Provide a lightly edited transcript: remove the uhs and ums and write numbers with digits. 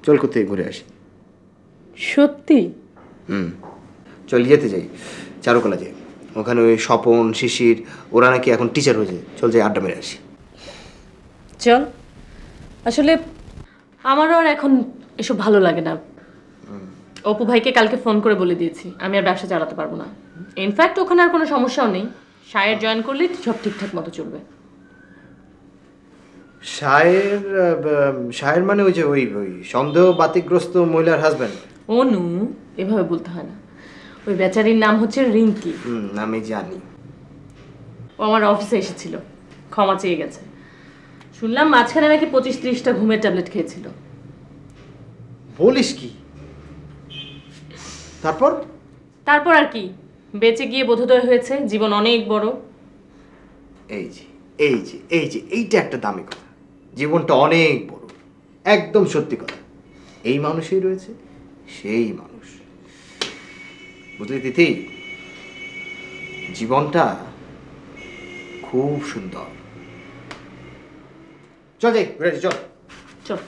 চল কোথায় ঘুরে আসি। সত্যি? চল ইয়েতে যাই, চারুকলা যাই। ওখানে ওই স্বপন শিশির ওরা নাকি এখন টিচার হয়েছে। চল যাই, আড্ডা মেরে আসি। চল। আসলে আমারও আর এখন এসব ভালো লাগে না। অপু ভাইকে কালকে ফোন করে বলে দিয়েছি আমি আর ব্যবসা চালাতে পারবো না। ইনফ্যাক্ট ওখানে আর কোনো সমস্যাও নেই, শায়ের জয়েন করলে সব ঠিকঠাক মতো চলবে। শায়ের মানে ওই যে ওই ওই সন্দেহ বাতিগ্রস্ত মহিলার হাজব্যান্ড? অনু, এভাবে বলতে হয় না। ওই বেচারির নাম হচ্ছে রিঙ্কি। আমি জানি। ও আমার অফিসে এসেছিল, ক্ষমা চেয়ে গেছে। শুনলাম মাঝখানে নাকি 25-30টা ঘুমের ট্যাবলেট খেয়েছিল। বলিস কি? তারপর? তারপর আর কি, বেঁচে গিয়ে বোধোদয় হয়েছে জীবন অনেক বড়। এই যে এই যে এই যে এইটা একটা দামি কথা। জীবনটা অনেক বড়, একদম সত্যি কথা। এই মানুষই রয়েছে সেই মানুষ, বুঝলি তিথি? জীবনটা খুব সুন্দর। চল যাই, চল চল।